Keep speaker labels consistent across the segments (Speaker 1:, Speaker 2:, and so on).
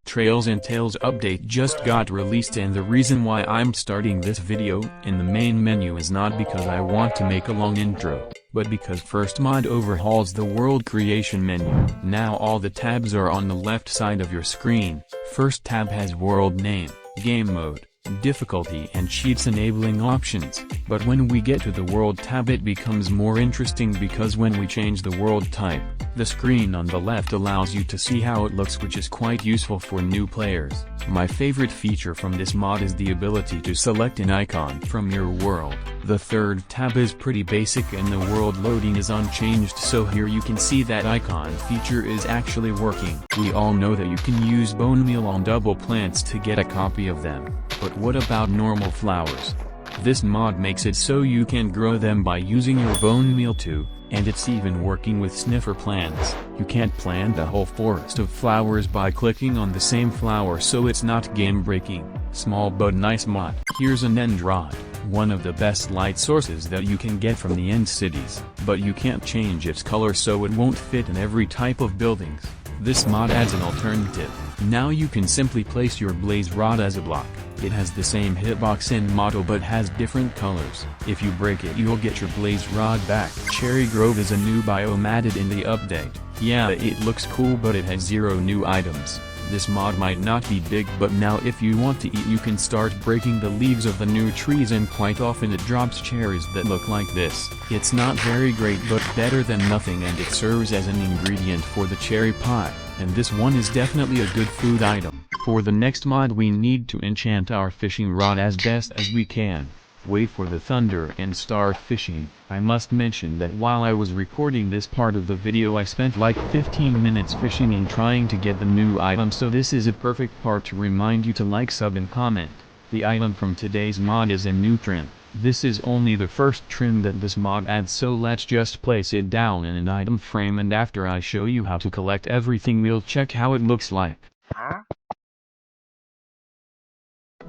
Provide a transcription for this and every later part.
Speaker 1: Trails and Tales update just got released, and the reason why I'm starting this video in the main menu is not because I want to make a long intro, but because first mod overhauls the world creation menu. Now all the tabs are on the left side of your screen. First tab has world name, game mode, difficulty and cheats enabling options, but when we get to the world tab it becomes more interesting because when we change the world type, the screen on the left allows you to see how it looks, which is quite useful for new players. My favorite feature from this mod is the ability to select an icon from your world. The third tab is pretty basic and the world loading is unchanged, so here you can see that icon feature is actually working. We all know that you can use bone meal on double plants to get a copy of them, but what about normal flowers? This mod makes it so you can grow them by using your bone meal too, and it's even working with sniffer plants. You can't plant a whole forest of flowers by clicking on the same flower, so it's not game breaking. Small but nice mod. Here's an end rod, one of the best light sources that you can get from the end cities, but you can't change its color so it won't fit in every type of buildings. This mod adds an alternative. Now you can simply place your blaze rod as a block. It has the same hitbox and model but has different colors. If you break it you'll get your blaze rod back. Cherry Grove is a new biome added in the update. Yeah, it looks cool but it has 0 new items. This mod might not be big, but now if you want to eat you can start breaking the leaves of the new trees and quite often it drops cherries that look like this. It's not very great but better than nothing, and it serves as an ingredient for the cherry pie, and this one is definitely a good food item. For the next mod we need to enchant our fishing rod as best as we can. Wait for the thunder and start fishing. I must mention that while I was recording this part of the video I spent like 15 minutes fishing and trying to get the new item, so this is a perfect part to remind you to like, sub and comment. The item from today's mod is a new trim. This is only the first trim that this mod adds, so let's just place it down in an item frame, and after I show you how to collect everything we'll check how it looks like.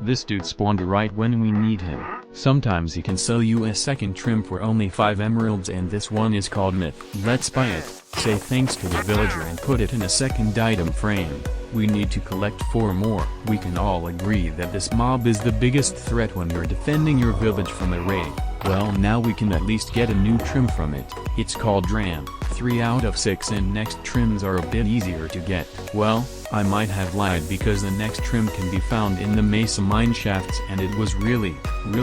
Speaker 1: This dude spawned right when we need him. Sometimes he can sell you a second trim for only 5 emeralds, and this one is called Myth. Let's buy it, say thanks to the villager and put it in a second item frame. We need to collect 4 more. We can all agree that this mob is the biggest threat when you're defending your village from a raid. Well, now we can at least get a new trim from it. It's called Ram. 3 out of 6 and next trims are a bit easier to get. Well, I might have lied because the next trim can be found in the mesa mine shafts and it was really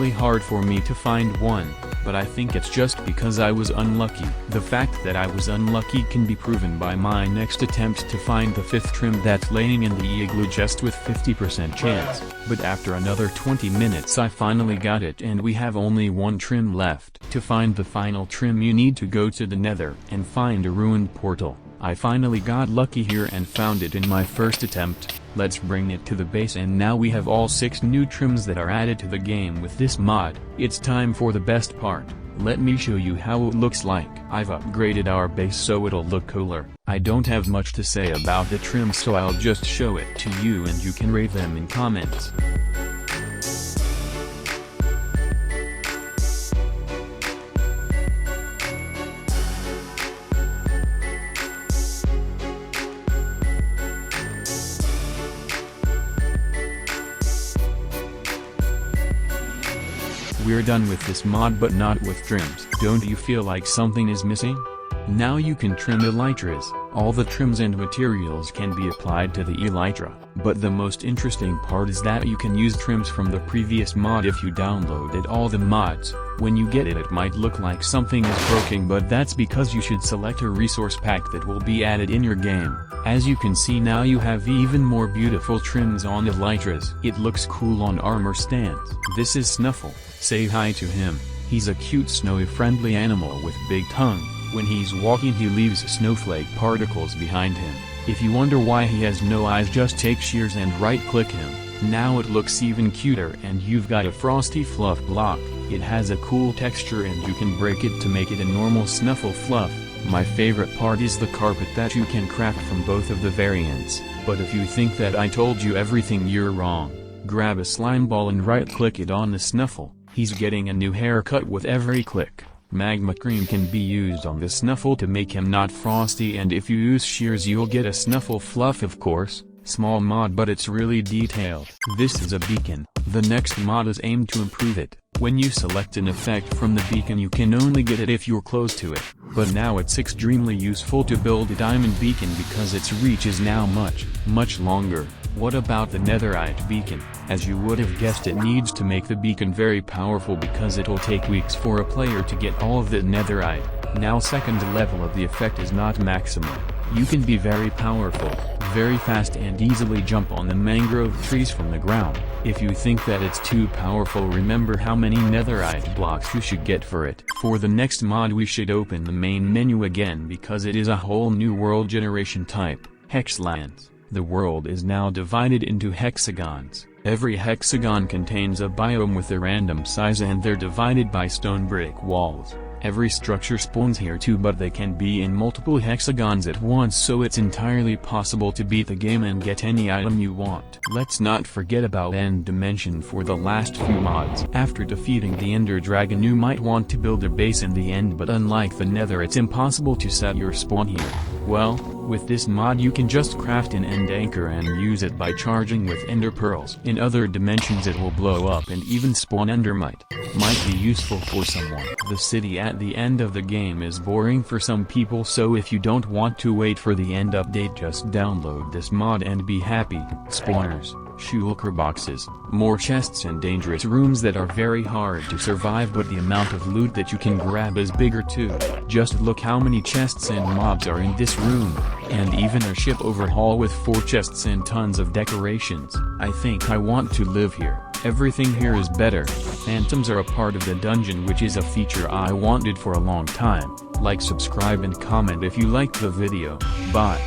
Speaker 1: hard for me to find one, but I think it's just because I was unlucky. The fact that I was unlucky can be proven by my next attempt to find the 5th trim that's laying in the igloo just with 50% chance, but after another 20 minutes I finally got it and we have only 1 trim left. To find the final trim you need to go to the nether and find a ruined portal. I finally got lucky here and found it in my first attempt. Let's bring it to the base, and now we have all 6 new trims that are added to the game with this mod. It's time for the best part. Let me show you how it looks like. I've upgraded our base so it'll look cooler. I don't have much to say about the trim, so I'll just show it to you and you can rate them in comments. We're done with this mod, but not with trims. Don't you feel like something is missing? Now you can trim elytras. All the trims and materials can be applied to the elytra. But the most interesting part is that you can use trims from the previous mod if you downloaded all the mods. When you get it might look like something is broken, but that's because you should select a resource pack that will be added in your game. As you can see now you have even more beautiful trims on elytras. It looks cool on armor stands. This is Snuffle. Say hi to him. He's a cute snowy friendly animal with big tongue. When he's walking he leaves snowflake particles behind him. If you wonder why he has no eyes, just take shears and right click him. Now it looks even cuter, and you've got a frosty fluff block. It has a cool texture and you can break it to make it a normal Snuffle fluff. My favorite part is the carpet that you can craft from both of the variants. But if you think that I told you everything, you're wrong. Grab a slime ball and right click it on the Snuffle. He's getting a new haircut with every click. Magma cream can be used on the Snuffle to make him not frosty, and if you use shears you'll get a Snuffle fluff, of course. Small mod, but it's really detailed. This is a beacon. The next mod is aimed to improve it. When you select an effect from the beacon, you can only get it if you're close to it. But now it's extremely useful to build a diamond beacon because its reach is now much longer. What about the netherite beacon? As you would have guessed, it needs to make the beacon very powerful because it'll take weeks for a player to get all of the netherite. Now second level of the effect is not maximum. You can be very powerful, very fast, and easily jump on the mangrove trees from the ground. If you think that it's too powerful, remember how many netherite blocks you should get for it. For the next mod we should open the main menu again because it is a whole new world generation type, Hexlands. The world is now divided into hexagons. Every hexagon contains a biome with a random size and they're divided by stone brick walls. Every structure spawns here too, but they can be in multiple hexagons at once, so it's entirely possible to beat the game and get any item you want. Let's not forget about end dimension for the last few mods. After defeating the ender dragon you might want to build a base in the end, but unlike the nether it's impossible to set your spawn here. Well, with this mod you can just craft an end anchor and use it by charging with ender pearls. In other dimensions it will blow up and even spawn endermite. Might be useful for someone. The city at the end of the game is boring for some people, so if you don't want to wait for the end update, just download this mod and be happy. Spawners, shulker boxes, more chests and dangerous rooms that are very hard to survive, but the amount of loot that you can grab is bigger too. Just look how many chests and mobs are in this room, and even a ship overhaul with 4 chests and tons of decorations. I think I want to live here. Everything here is better. Phantoms are a part of the dungeon, which is a feature I wanted for a long time. Like, subscribe and comment if you liked the video. Bye.